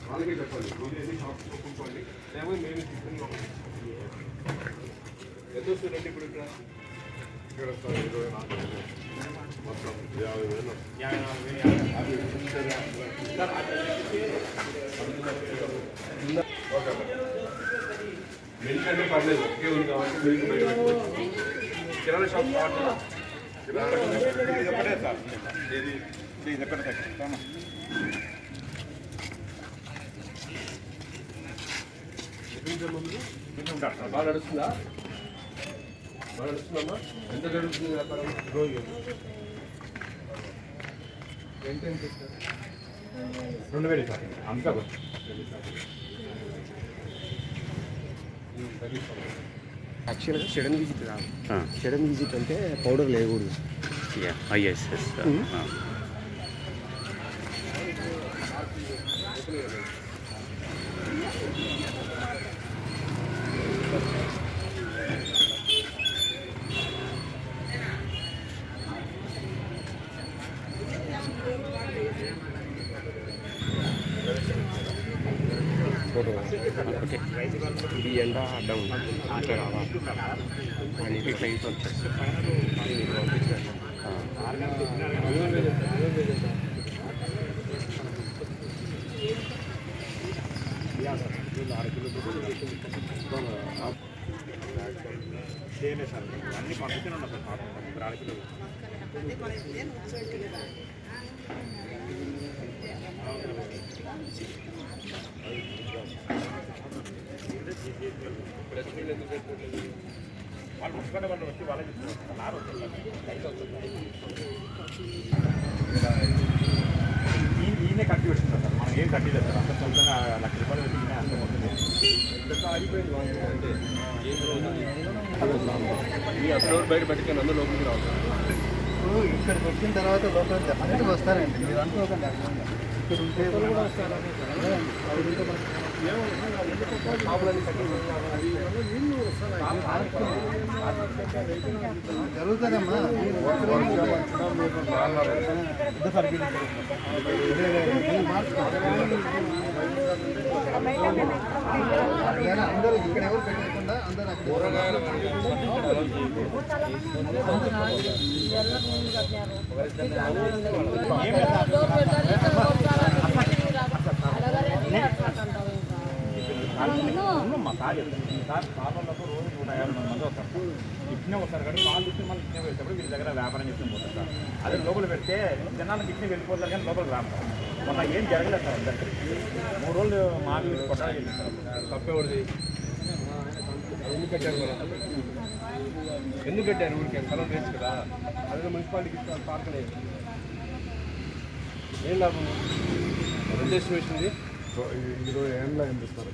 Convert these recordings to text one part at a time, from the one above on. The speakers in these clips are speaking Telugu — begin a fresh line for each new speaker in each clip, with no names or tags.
వాళ్ళకే చెప్పండి, మీరేది షాప్ కొనుక్కోండి, లేకపోతే మేము తీసుకున్నాం. ఎంత వస్తుందండి ఇప్పుడు ఇక్కడ? ఇక్కడ 24,000 మొత్తం 50,000. ఓకే, మిల్క్ అంటే పర్లేదు, ఒకే ఉంది కాబట్టి మిల్క్ బయట పెట్టుకోవచ్చు. కిరాణా షాప్ కావాలి,
ఒకటే సార్, ఇది ఒకటే
బాగా నడుస్తుందా? బాగా నడుస్తుందమ్మా? ఎంత జరుగుతుంది వ్యాపారం రోజు? ఎంత ఎంత ఇస్తారు?
2,000 సార్. అంతా
యాక్చువల్గా సడన్ విజిట్ రాదు. సడన్ విజిట్ అంటే పౌడర్ లేకూడదు.
Yes yes.
ఫోటో ఇది ఎండ అడ్డం ఇట్లా రావాలి అని ఇట్లా ఇటు వచ్చేసి
సార్ అన్ని పంపిస్తూనే ఉన్నా సార్. ఇప్పుడు 6 కిలోలు వాళ్ళు ముసుకుంటే వాళ్ళు వచ్చి వాళ్ళే తీసుకుంటారు. నారు ఈయనే కట్టి పెట్టుకుంటారు సార్. మనం ఏం కట్టి లేదు సార్. అంత సొంతంగా ₹1,00,000 పెట్టి ఈయన అంత మొత్తం
ఆగిపోయింది అంటే ఏం రోజు అసలు బయట పెట్టుకొని అందరూ లోపలికి రావాలి.
ఇప్పుడు ఇక్కడికి వచ్చిన తర్వాత లోపల అందరూ వస్తారండి. మీరు అనుకోకండి, ఇక్కడ ఉంటే జరుగుతుందమ్మా. అందరూ ఇక్కడ ఎవరు పెట్టకుండా అందరూ
మా సార్ సార్ పాపలకు రోజు 150 మంది వస్తారు. ఇట్నే వస్తారు కానీ పాలు ఇచ్చి మళ్ళీ ఇట్నే వెళ్ళేటప్పుడు వీళ్ళ దగ్గర వ్యాపారం చేసుకుని పోతారు సార్. అదే లోపల పెడితే జనాలకు ఇట్నే వెళ్ళిపోతారు కానీ లోపలికి రాము. మొన్న ఏం జరగలేదు సార్. అందరికీ 3 రోజులు మాది కొట్టాలి వెళ్ళింది సార్.
తప్పేవాడిది ఎందుకు కట్టారు? ఎందుకు కట్టారు? ఊరికే స్థలం వేస్ట్ కదా. అదే మున్సిపాలిటీకి పార్క్ లేదు. ఏం లాభం? ఎంత ఎస్టిమేషన్ ఇది? 20 ఏళ్ళ ఎంత ఇస్తారు?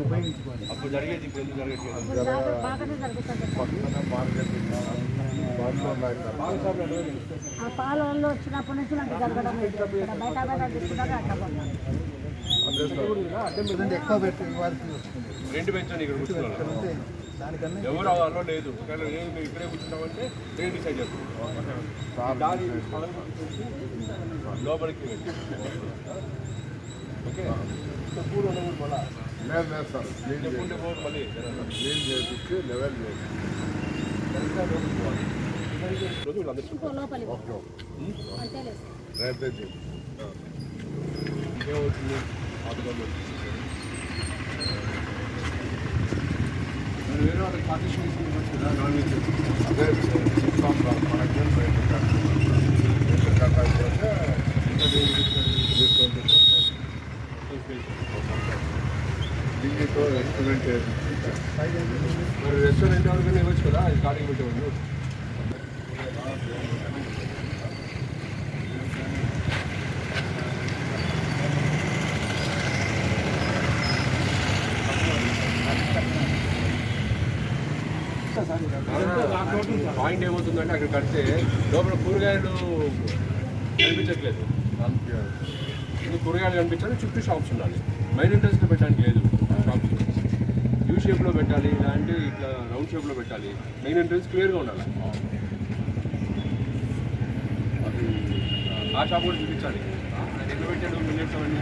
ఉపయోగించుకోవాలి.
అప్పుడు జరిగేది ఇప్పుడు ఎందుకు జరగట్లేదు?
పాలలో వచ్చినప్పటి నుంచి నాకు జరగడం బయట బయట తీసుకుంటారు
అడ్డం ఎక్కువ పెట్టి ఇవ్వాల్సి వస్తుంది.
రెంట్ పెంచండి. ఇక్కడ కూర్చున్నారు ఎవరు అలా లేదు. మేము ఇక్కడే కూర్చున్నామంటే రేట్ డిసైడ్ చేస్తాం. లోపలికి ఓకే. పూలు ఉండకూడదు. మళ్ళీ చెప్పుంటే పోదు. మళ్ళీ క్లీన్ చేసి లెవెల్ చేసి ఇంకేమవుతుంది? వేరే వాళ్ళకి పార్టిసిపేషన్ ఇవ్వచ్చు కదా. నాన్ వెజ్ అదే మనకేం దీంతో రెస్టారెంట్ మరి రెస్టారెంట్ ఎవరికైనా ఇవ్వచ్చు కదా. అది ఖాళీ పెట్టేవాళ్ళు. పాయింట్ ఏమవుతుందంటే అక్కడ కడితే లోపల కూరగాయలు కనిపించట్లేదు. కూరగాయలు కనిపించాలి, చుట్టూ షాప్స్ ఉండాలి. మెయిన్ ఎంట్రన్స్లో పెట్టడానికి లేదు. షాప్స్ యూ షేప్లో పెట్టాలి, ఇలాంటి ఇట్లా రౌండ్ షేప్లో పెట్టాలి. మెయిన్ ఎంట్రన్స్ క్లియర్గా ఉండాలి. అది ఆ షాప్ కూడా చూపించాలి. ఎక్కడ పెట్టాడు మిల్లెట్స్ అవన్నీ